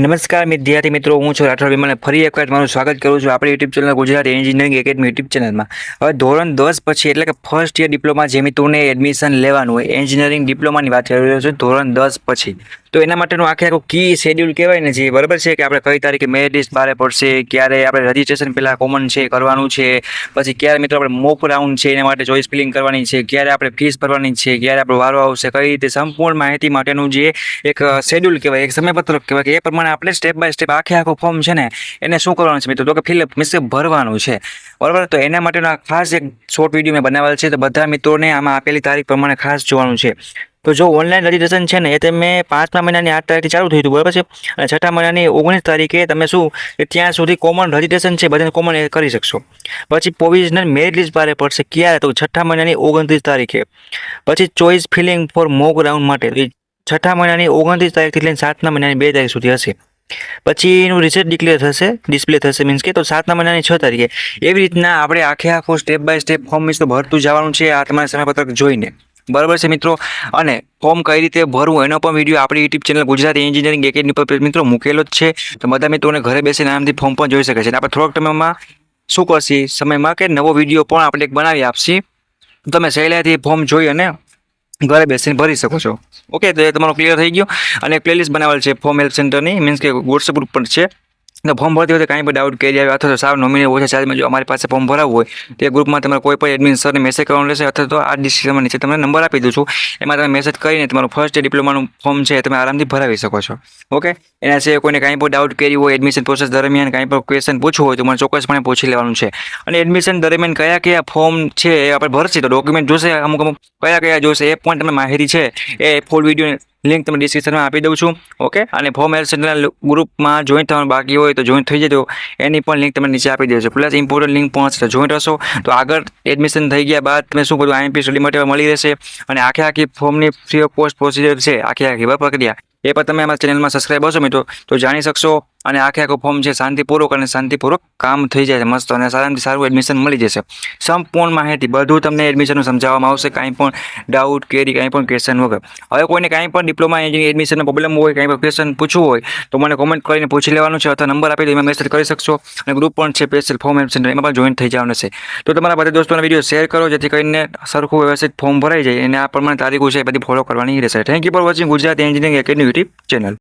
નમસ્કાર વિદ્યાર્થી મિત્રો, હું છું રાઠોડ વિમલ. ફરી એક વખત મારું સ્વાગત કરું છું આપણી YouTube channel Gujarat engineering academy YouTube ચેનલમાં. હવે ધોરણ 10 પછી એટલે કે ફર્સ્ટ યર ડિપ્લોમા જે મિત્રોને એડમિશન લેવાનું હોય એન્જિનિયરિંગ ડિપ્લોમાની વાત કરી રહ્યો છું ધોરણ 10 પછી. તો એના માટેનું આખું કી શેડ્યુલ કહેવાય ને, જે બરાબર છે કે આપણે કઈ તારીખે મેરિટ લિસ્ટ બહાર પડશે, ક્યારે આપણે રજીસ્ટ્રેશન પહેલાં કોમન છે કરવાનું છે, પછી ક્યારે મિત્રો આપણે મોક રાઉન્ડ છે એના માટે ચોઇસ ફિલિંગ કરવાની છે, ક્યારે આપણે ફીસ ભરવાની છે, ક્યારે આપણો વારો આવશે, કઈ રીતે સંપૂર્ણ માહિતી માટેનું જે એક શેડ્યુલ કહેવાય, એક સમયપત્રક કહેવાય કે એ પ્રમાણે આપણે સ્ટેપ બાય સ્ટેપ આખું ફોર્મ છે ને એને શું કરવાનું છે મિત્રો, તો કે ફિલઅપ મીન્સ ભરવાનું છે, બરાબર. તો એના માટેનો ખાસ એક શોર્ટ વિડીયો મેં બનાવેલ છે, તો બધા મિત્રોને આમાં આપેલી તારીખ પ્રમાણે ખાસ જોવાનું છે. તો જો ઓનલાઈન રજીસ્ટ્રેશન છે ને એ તમે 5મા મહિનાની 8 તારીખથી ચાલુ થયું હતું, બરાબર છે, અને 6મા મહિનાની 19 તારીખે તમે શું ત્યાં સુધી કોમન રજીસ્ટ્રેશન છે બધાને કોમન કરી શકશો. પછી પ્રોવિઝનલ મેરિટ લિસ્ટ બહાર પડશે ક્યારે, તો 6મા મહિનાની 29 તારીખે. પછી choice filling for mock round માટે 6મા મહિનાની 29 તારીખથી લઈને 7મા મહિનાની 2 તારીખ સુધી હશે. પછી એનું રિઝલ્ટ ડિક્લેર થશે, ડિસ્પ્લે થશે, મીન્સ કે તો 7મા મહિનાની 6 તારીખે. એવી રીતના આપણે આખું step by step form means તો ભરતું જવાનું છે આ તમારા સમયપત્રક જોઈને, બરાબર છે મિત્રો. અને ફોર્મ કઈ રીતે ભરવું એનો પણ વિડીયો આપણી YouTube channel Gujarat engineering academy પર મિત્રો મૂકેલો જ છે, તો બધા મિત્રોને ઘરે બેસીને આરામથી ફોર્મ પણ જોઈ શકે છે. આપણે થોડોક ટાઈમમાં શું કરશી સમયમાં કે નવો વિડીયો પણ આપણે એક બનાવી આપશી, તમે સહેલાઈથી ફોર્મ જોઈ અને ઘરે બેસીને ભરી શકો છો. ઓકે, તો એ તમારો ક્લિયર થઈ ગયો. અને પ્લેલિસ્ટ બનાવેલ છે ફોર્મ હેલ્પ સેન્ટરની, મીન્સ કે વોટ્સએપ ગ્રુપ પણ છે. તો ફોર્મ ભરતી વખતે કાંઈ પણ ડાઉટ કરી આવે અથવા તો સાવ નોમિનલ ઓછા ચાર્જમાં જો અમારી પાસે ફોર્મ ભરાવવું હોય તો એ ગ્રુપમાં તમારે કોઈ પણ એડમિન સરને મેસેજ કરવાનો રહેશે, અથવા તો આ ડિસ્ક્રિપ્શનમાં નીચે તમને નંબર આપી દઉં છું, એમાં તમે મેસેજ કરીને તમારું ફર્સ્ટ યર ડિપ્લોમાનું ફોર્મ છે તમે આરામથી ભરાવી શકો છો. ઓકે, એના સિવાય કોઈને કાંઈ પણ ડાઉટ કરી હોય એડમિશન પ્રોસેસ દરમિયાન કાંઈ પણ ક્વેશ્ચન પૂછવું હોય તો મને ચોક્કસપણે પૂછી લેવાનું છે. અને એડમિશન દરમિયાન કયા ફોર્મ છે એ આપણે ભરશે, તો ડોક્યુમેન્ટ જોશે, અમુક કયા જોશે એ પણ તમે માહિતી છે એ ફૂલ વિડીયો લિંક તમે ડિસ્ક્રિપ્શનમાં આપી દઉં છું. ઓકે, અને ફોર્મ હેલ્પ સેન્ટરના ગ્રુપમાં જોઈન્ટ થવાનું બાકી હોય તો જોઈન્ટ થઈ જજો, એની પણ લિંક તમે નીચે આપી દેજો. પ્લસ ઇમ્પોર્ટન્ટ લિંક પણ હશે, જોઈન્ટ હશો તો આગળ એડમિશન થઈ ગયા બાદ તમે શું બધું આઈએમપી સ્ટડી મટીરિયલ મળી રહેશે. અને આખી ફોર્મની ફ્રી ઓફ કોસ્ટ પ્રોસિજર છે આખી પ્રક્રિયા એ પણ તમે અમારા ચેનલમાં સબસ્ક્રાઈબ હશો મિત્રો તો જાણી શકશો. અને આખું ફોર્મ છે શાંતિપૂર્વક કામ થઈ જાય મસ્ત, અને સારામાંથી સારું એડમિશન મળી જશે. સંપૂર્ણ માહિતી બધું તમને એડમિશનનું સમજાવવામાં આવશે, કાંઈ પણ ડાઉટ કેરી કાંઈ પણ ક્વેશ્ચન વગર. હવે કોઈને કાંઈ પણ ડિપ્લોમા એન્જિનિયરિંગ એડમિશનનો પ્રોબ્લેમ હોય, કાંઈ પણ ક્વેશ્ચન પૂછવું હોય તો મને કોમેન્ટ કરીને પૂછી લેવાનું છે, અથવા નંબર આપી દો એમાં મેસેજ કરી શકશો. અને ગ્રુપ પણ છે સ્પેશિયલ ફોર્મ હેલ્પ સેન્ટર, એમાં પણ જોઈન થઈ જવાનું છે. તો તમારા બધા દોસ્તોના વિડીયો શેર કરો જેથી કરીને સરખું વ્યવસ્થિત ફોર્મ ભરાઈ જાય, અને આ પ્રમાણે તારીખો છે એ બધી ફોલો કરવાની રહેશે. Thank you for watching Gujarat engineering academy YouTube channel.